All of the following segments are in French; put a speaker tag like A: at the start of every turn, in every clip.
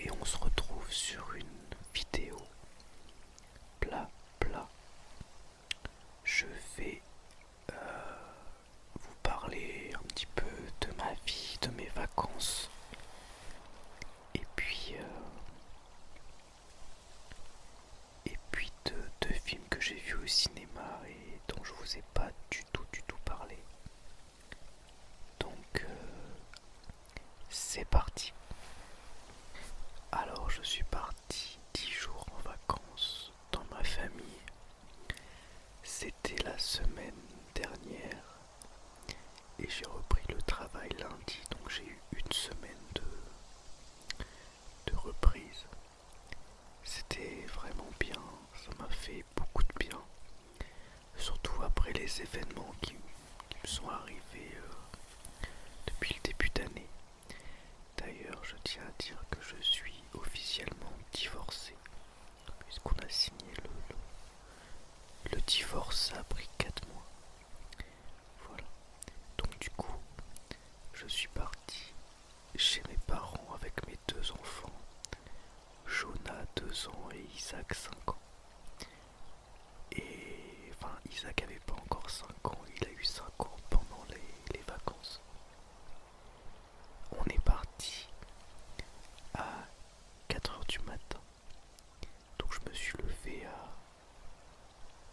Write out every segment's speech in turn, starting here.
A: et on se retrouve sur une vidéo bla bla. Je vais vous parler un petit peu de ma vie, de mes vacances et puis de films que j'ai vus au cinéma et dont je vous ai pas du tout parlé. Donc c'est parti. Alors je suis parti 10 jours en vacances dans ma famille. C'était la semaine dernière et j'ai repris le travail lundi, donc j'ai eu une semaine de reprise. C'était vraiment bien, ça m'a fait beaucoup de bien, surtout après les événements qui me sont arrivés depuis le début d'année. D'ailleurs, je tiens à dire que je suis officiellement divorcé, puisqu'on a signé le divorce, ça a pris 4 mois. Voilà. Donc du coup, je suis parti chez mes parents avec mes 2 enfants, Jonah 2 ans et Isaac 5 ans. Et enfin, Isaac avait pas encore 5 ans, il a eu 5 ans pendant les vacances. On est parti à 4 heures du matin. Donc je me suis levé à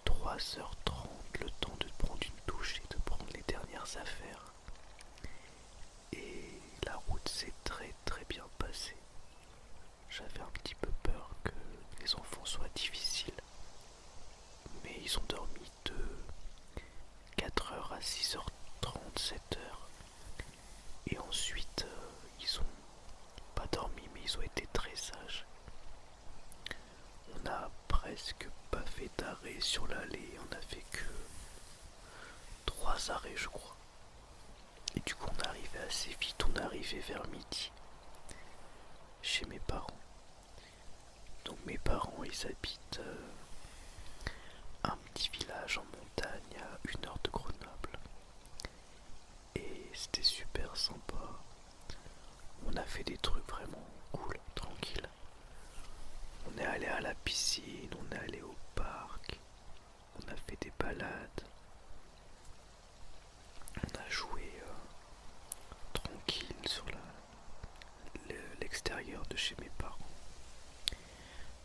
A: 3h30, le temps de prendre une douche et de prendre les dernières affaires. Et la route s'est très bien passée. J'avais un petit peu peur que les enfants soient difficiles, mais ils ont dormi de 4h à 6h30, 7h. Et ensuite, ils ont pas dormi, mais ils ont été très sages. On n'a presque pas fait d'arrêt sur l'allée, on n'a fait que 3 arrêts, je crois. Et du coup, on est arrivé assez vite, on est arrivé vers midi chez mes parents. Donc mes parents, ils habitent un petit village en montagne à 1 heure de Grenoble. Et c'était super sympa. On a fait des trucs vraiment cool, tranquilles. On est allé à la piscine, on est allé au parc, on a fait des balades. On a joué tranquille sur l'extérieur de chez mes parents.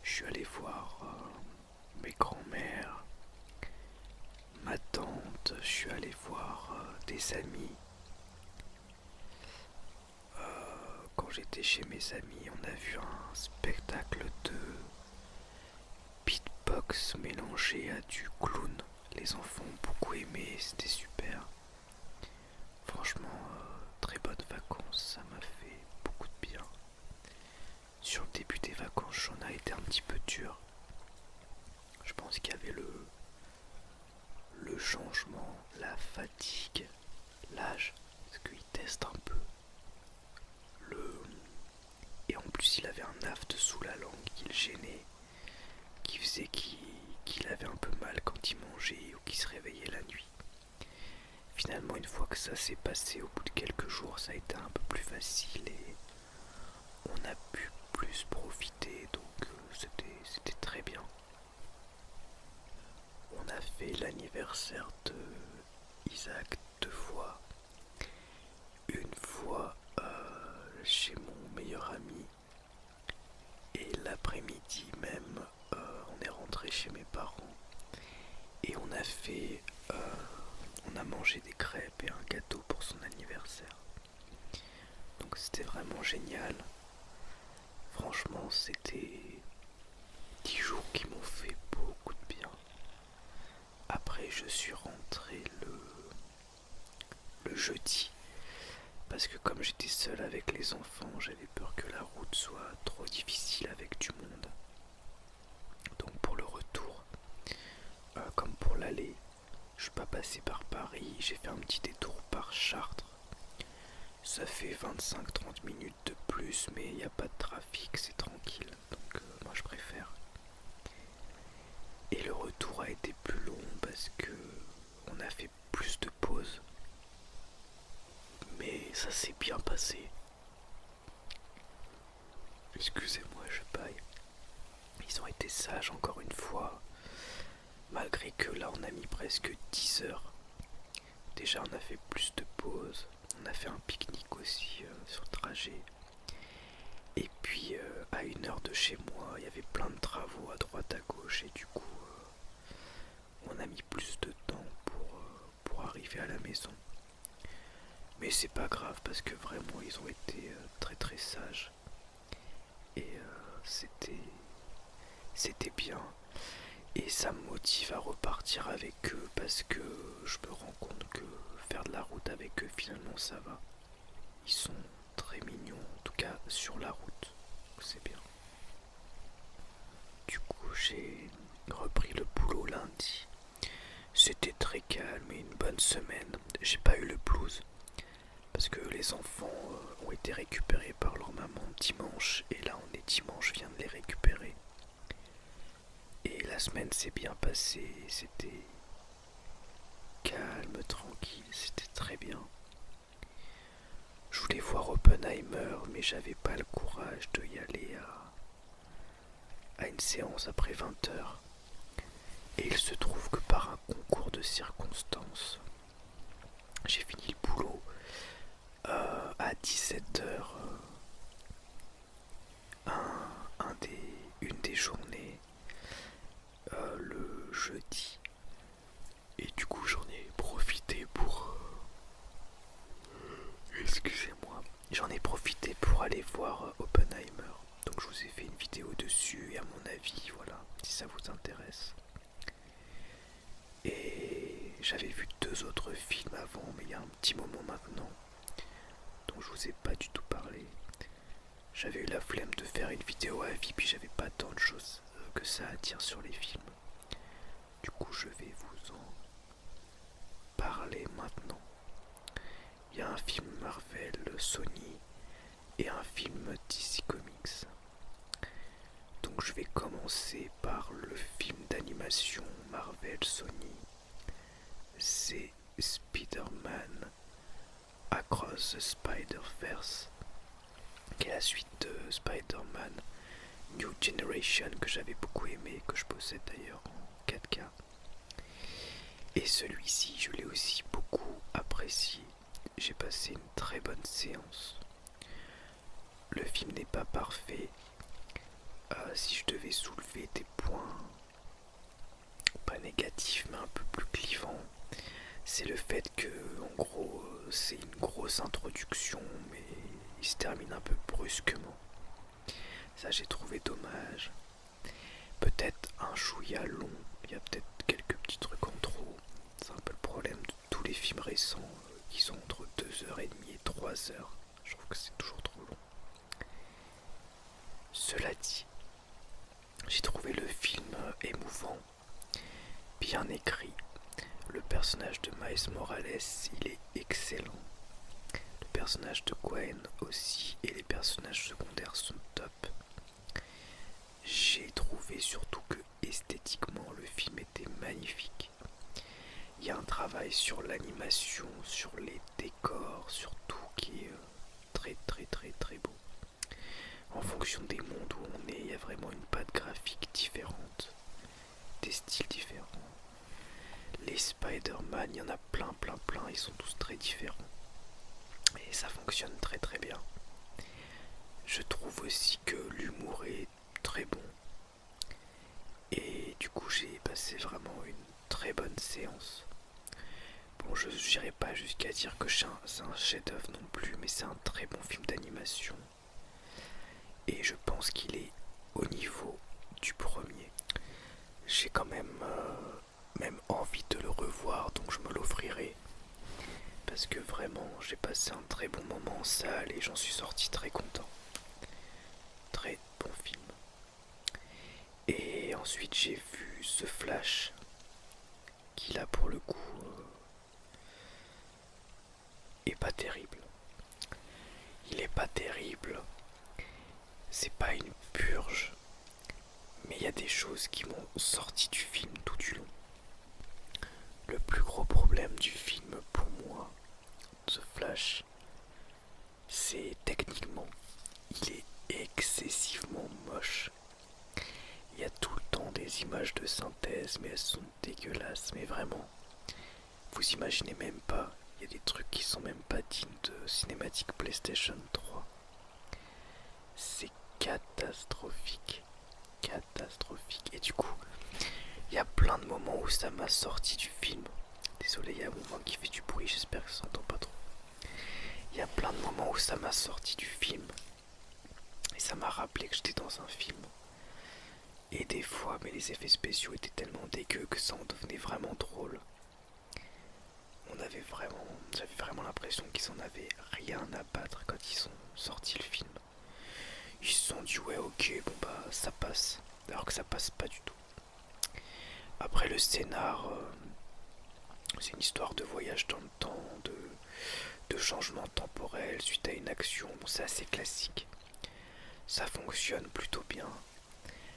A: Je suis allé voir mes grands-mères, ma tante, je suis allé voir des amis. Quand j'étais chez mes amis, on a vu un spectacle de beatbox mélangé à du clown. Les enfants ont beaucoup aimé, c'était super. Franchement, très bonnes vacances, ça m'a fait beaucoup de bien. Sur le début des vacances, j'en ai été un petit peu dur. Je pense qu'il y avait le changement, la fatigue, l'âge, parce qu'il teste un peu. Et en plus, il avait un aft sous la langue qui le gênait, qui faisait qu'il avait un peu mal quand il mangeait ou qu'il se réveillait la nuit. Finalement, une fois que ça s'est passé, au bout de quelques jours, ça a été un peu plus facile et on a pu plus profiter, donc c'était très bien. On a fait l'anniversaire de Isaac 2 fois. Une fois chez mon meilleur ami et l'après-midi même on est rentré chez mes parents et on a mangé des crêpes et un gâteau pour son anniversaire. Donc c'était vraiment génial. Franchement, c'était 10 jours qui m'ont fait beaucoup de bien. Après, je suis rentré le jeudi parce que comme j'étais seul avec les enfants, j'avais peur que la route soit trop difficile avec du monde. Donc pour le retour, comme pour l'aller, je suis pas passé par Paris, j'ai fait un petit détour par Chartres. Ça fait 25-30 minutes de plus, mais il n'y a pas de trafic, c'est tranquille, donc moi je préfère. Et le retour a été plus long parce que on a fait plus de pauses, mais ça s'est bien passé. Il Excusez-moi, je paille. Ils ont été sages encore une fois, malgré que là on a mis presque 10 heures. Déjà on a fait plus de pauses, on a fait un pique-nique aussi sur le trajet. Et puis à 1 heure de chez moi, il y avait plein de travaux à droite à gauche et du coup on a mis plus de temps pour arriver à la maison. Mais c'est pas grave parce que vraiment ils ont été très très sages. Et c'était bien. Et ça me motive à repartir avec eux parce que je me rends compte que faire de la route avec eux finalement ça va. Ils sont très mignons, en tout cas sur la route. C'est bien. Du coup j'ai repris le boulot lundi. C'était très calme et une bonne semaine. J'ai pas eu le blues parce que les enfants ont été récupérés par leur maman dimanche et là on est dimanche, je viens de les récupérer. Et la semaine s'est bien passée, c'était calme, tranquille, c'était très bien. Je voulais voir Oppenheimer mais j'avais pas le courage de y aller à une séance après 20 heures. Et il se trouve que par un concours de circonstances, j'ai fini le boulot à 17 heures une des journées le jeudi. Et du coup j'en ai profité pour... excusez-moi. J'en ai profité pour aller voir Oppenheimer. Donc je vous ai fait une vidéo dessus et à mon avis, voilà, si ça vous intéresse. Et j'avais vu 2 autres films avant, mais il y a un petit moment maintenant, dont je vous ai pas du tout parlé. J'avais eu la flemme de faire une vidéo à vie, puis j'avais pas tant de choses que ça à dire sur les films. Du coup, je vais vous en parler maintenant. Il y a un film Marvel Sony et un film DC Comics. Donc je vais commencer par le film d'animation Marvel Sony. C'est Spider-Man Across the Spider-Verse, qui est la suite de Spider-Man New Generation que j'avais beaucoup aimé, que je possède d'ailleurs en 4K. Et celui-ci, je l'ai aussi beaucoup apprécié. J'ai passé une très bonne séance. Le film n'est pas parfait. Si je devais soulever des points, pas négatifs mais un peu plus clivants, c'est le fait que, en gros, c'est une grosse introduction, mais il se termine un peu brusquement. Ça, j'ai trouvé dommage. Peut-être un chouïa long, il y a peut-être quelques petits trucs en trop. C'est un peu le problème de tous les films récents qui sont entre 2h30 et 3h. Je trouve que c'est toujours trop long. Cela dit, j'ai trouvé le film émouvant, bien écrit. Le personnage de Miles Morales, il est excellent. Le personnage de Gwen aussi, et les personnages secondaires sont top. J'ai trouvé surtout que esthétiquement le film était magnifique. Il y a un travail sur l'animation, sur les décors, sur tout qui est très très très très beau. En fonction des mondes où on est, il y a vraiment une patte graphique différente, des styles différents. Les Spider-Man, il y en a plein, ils sont tous très différents. Et ça fonctionne très très bien. Je trouve aussi que l'humour est très bon. Et du coup, j'ai passé vraiment une très bonne séance. Bon, je n'irai pas jusqu'à dire que c'est un chef-d'œuvre non plus, mais c'est un très bon film d'animation. Et je pense qu'il est au niveau du premier. J'ai quand même envie de le revoir, donc je me l'offrirai. Parce que vraiment, j'ai passé un très bon moment en salle et j'en suis sorti très content. Très bon film. Et ensuite, j'ai vu The Flash, qui là pour le coup est pas terrible. Il est pas terrible. C'est pas une purge, mais il y a des choses qui m'ont sorti du film tout du long. Le plus gros problème du film pour moi, The Flash, c'est techniquement, il est excessivement japonaises, mais elles sont dégueulasses, mais vraiment. Vous imaginez même pas, il y a des trucs qui sont même pas dignes de cinématique PlayStation 3. C'est catastrophique, catastrophique. Et du coup, il y a plein de moments où ça m'a sorti du film. Désolé, il y a un moment qui fait du bruit, j'espère que ça s'entend pas trop. Il y a plein de moments où ça m'a sorti du film. Et ça m'a rappelé que j'étais dans un film. Et des fois, mais les effets spéciaux étaient tellement dégueux que ça en devenait vraiment drôle. J'avais vraiment l'impression qu'ils en avaient rien à battre quand ils ont sorti le film. Ils se sont dit ouais ok bon bah ça passe, alors que ça passe pas du tout. Après le scénar, c'est une histoire de voyage dans le temps, de changement temporel suite à une action, bon c'est assez classique. Ça fonctionne plutôt bien.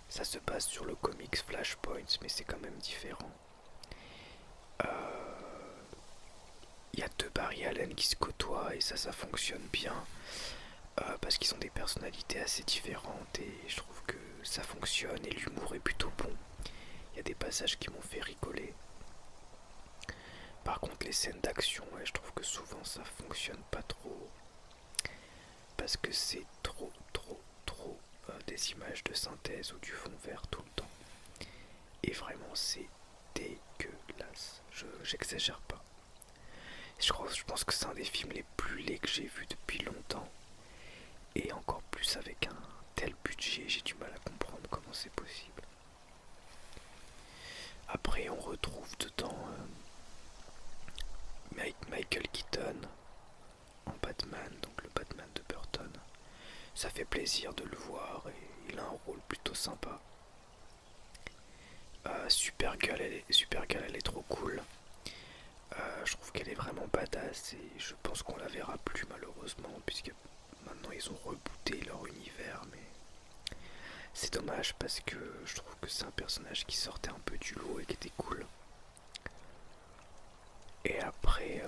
A: Ça se base sur le comics Flashpoint, mais c'est quand même différent. Il y a deux Barry Allen qui se côtoient et ça fonctionne bien. Parce qu'ils ont des personnalités assez différentes et je trouve que ça fonctionne et l'humour est plutôt bon. Il y a des passages qui m'ont fait rigoler. Par contre les scènes d'action, ouais, je trouve que souvent ça fonctionne pas trop. Parce que c'est trop des images de synthèse ou du fond vert tout le temps. Et vraiment c'est dégueulasse. J'exagère pas. Je pense que c'est un des films les plus laids que j'ai vus depuis longtemps. Et encore plus avec un tel budget, j'ai du mal à comprendre comment c'est possible. Après on retrouve dedans Michael Keaton en Batman, donc le Batman de Burton. Ça fait plaisir de le voir et il a un rôle plutôt sympa. Supergirl, elle est trop cool. Je trouve qu'elle est vraiment badass et je pense qu'on la verra plus malheureusement puisque maintenant ils ont rebooté leur univers, mais c'est dommage parce que je trouve que c'est un personnage qui sortait un peu du lot et qui était cool. Et après,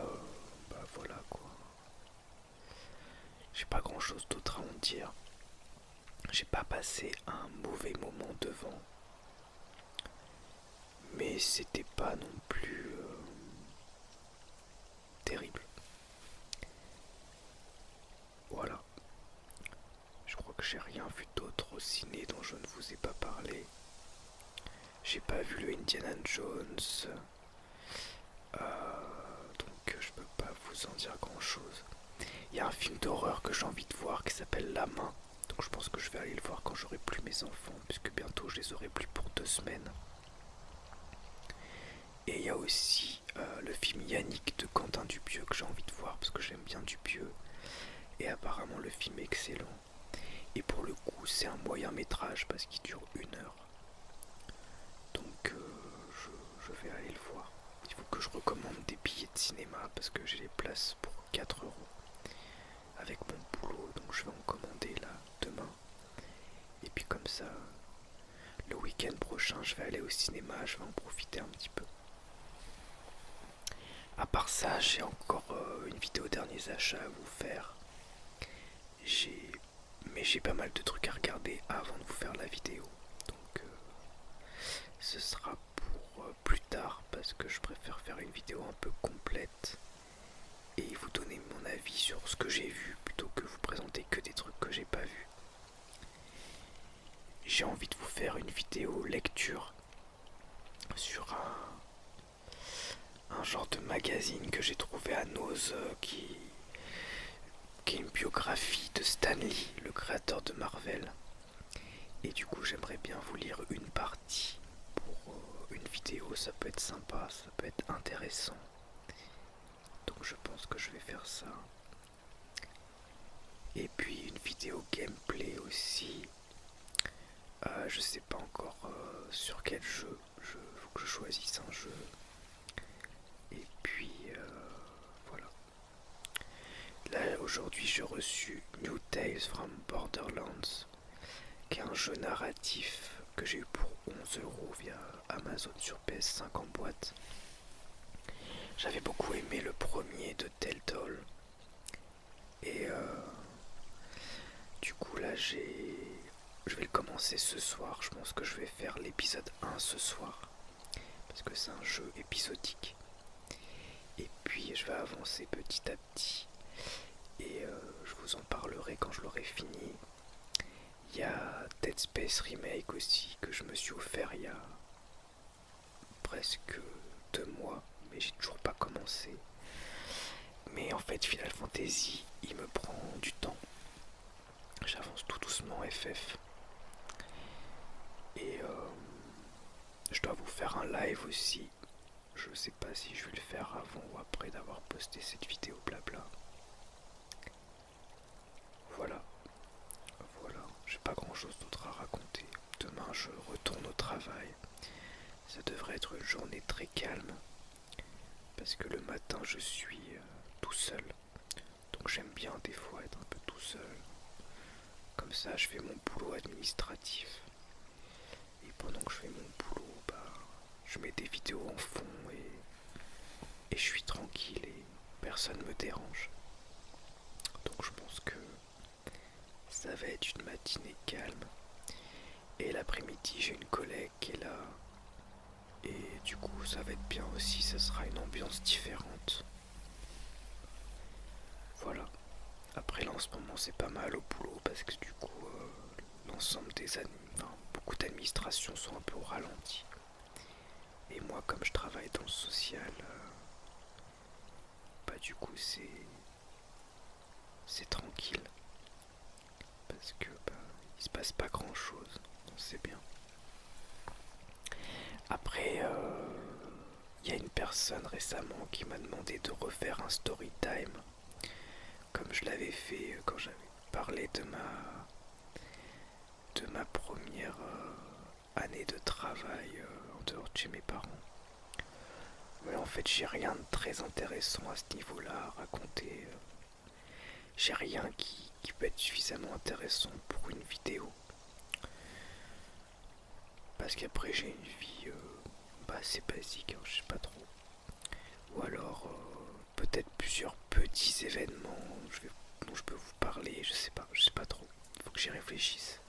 A: bah voilà quoi. J'ai pas grand chose d'autre à en dire. J'ai pas passé un mauvais moment devant. Mais c'était pas non plus terrible. Voilà. Je crois que j'ai rien vu d'autre au ciné dont je ne vous ai pas parlé. J'ai pas vu le Indiana Jones. Donc je peux pas vous en dire grand chose. Il y a un film d'horreur que j'ai envie de voir qui s'appelle La Main. Donc je pense que je vais aller le voir quand j'aurai plus mes enfants, puisque bientôt je les aurai plus pour 2 semaines. Et il y a aussi le film Yannick de Quentin Dupieux que j'ai envie de voir parce que j'aime bien Dupieux. Et apparemment le film est excellent. Et pour le coup c'est un moyen métrage parce qu'il dure 1 heure. Donc je vais aller le voir. Il faut que je recommande des billets de cinéma parce que j'ai les places pour 4 euros avec mon boulot. Donc je vais en commander là demain. Et puis comme ça, le week-end prochain je vais aller au cinéma, je vais en profiter un petit peu. À part ça, j'ai encore une vidéo derniers achats à vous faire. Mais j'ai pas mal de trucs à regarder avant de vous faire la vidéo. Donc ce sera pour plus tard parce que je préfère faire une vidéo un peu complète et vous donner mon avis sur ce que j'ai vu plutôt que vous présenter que des trucs que j'ai pas vus. J'ai envie de vous faire une vidéo lecture sur un genre de magazine que j'ai trouvé à Nose qui est une biographie de Stan Lee, le créateur de Marvel. Et du coup j'aimerais bien vous lire une partie pour une vidéo, ça peut être sympa, ça peut être intéressant. Donc je pense que je vais faire ça. Et puis une vidéo gameplay aussi. Je sais pas encore sur quel jeu. Faut que je choisisse un jeu. Et puis voilà. Là aujourd'hui j'ai reçu New Tales from Borderlands, qui est un jeu narratif que j'ai eu pour 11 euros via Amazon sur PS5 en boîte. J'avais beaucoup aimé le premier de Telltale. Et du coup là je vais le commencer ce soir. Je pense que je vais faire l'épisode 1 ce soir. parce que c'est un jeu épisodique. Et puis je vais avancer petit à petit et je vous en parlerai quand je l'aurai fini. Il y a Dead Space Remake aussi que je me suis offert il y a presque 2 mois, mais j'ai toujours pas commencé. Mais en fait Final Fantasy il me prend du temps. J'avance tout doucement FF. Et je dois vous faire un live aussi. Je sais pas si je vais le faire avant ou après d'avoir posté cette vidéo blabla. Voilà, voilà, j'ai pas grand chose d'autre à raconter. Demain je retourne au travail. Ça devrait être une journée très calme. Parce que le matin je suis tout seul. Donc j'aime bien des fois être un peu tout seul. Comme ça je fais mon boulot administratif. Et pendant que je fais mon boulot, je mets des vidéos en fond et je suis tranquille et personne me dérange. Donc je pense que ça va être une matinée calme. Et l'après-midi, j'ai une collègue qui est là. Et du coup, ça va être bien aussi, ça sera une ambiance différente. Voilà. Après là, en ce moment, c'est pas mal au boulot parce que du coup, l'ensemble beaucoup d'administrations sont un peu au ralenti. Et moi, comme je travaille dans le social, du coup, c'est tranquille. Parce que il se passe pas grand chose, c'est bien. Après, il y a une personne récemment qui m'a demandé de refaire un story time, comme je l'avais fait quand j'avais parlé de ma première année de travail en dehors de chez mes parents. Mais en fait, j'ai rien de très intéressant à ce niveau-là à raconter. J'ai rien qui peut être suffisamment intéressant pour une vidéo. Parce qu'après j'ai une vie assez basique, hein, je sais pas trop. Ou alors peut-être plusieurs petits événements dont je peux vous parler, je sais pas trop. Il faut que j'y réfléchisse.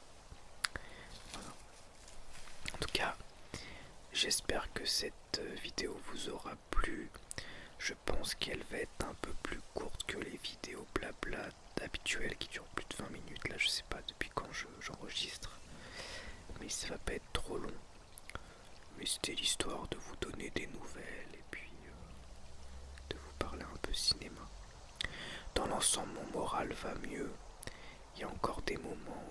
A: Voilà. En tout cas, j'espère que cette vidéo vous aura plu. Je pense qu'elle va être un peu plus courte que les vidéos blabla habituelles qui durent plus de 20 minutes. Là, je sais pas depuis quand j'enregistre. Mais ça va pas être trop long. Mais c'était l'histoire de vous donner des nouvelles et puis de vous parler un peu cinéma. Dans l'ensemble, mon moral va mieux. Il y a encore des moments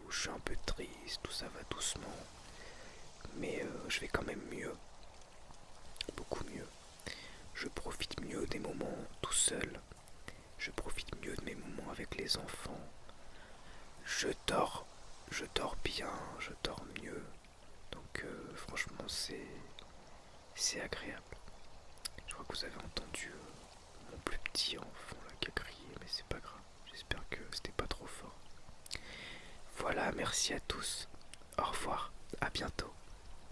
A: où je suis un peu triste, où ça va doucement. Mais je vais quand même mieux. Beaucoup mieux. Je profite mieux des moments tout seul. Je profite mieux de mes moments avec les enfants. Je dors bien, je dors mieux. Donc franchement c'est agréable. Je crois que vous avez entendu mon plus petit enfant là, qui a crié, mais c'est pas grave. J'espère que c'était pas trop fort. Voilà, merci à tous. Au revoir, à bientôt.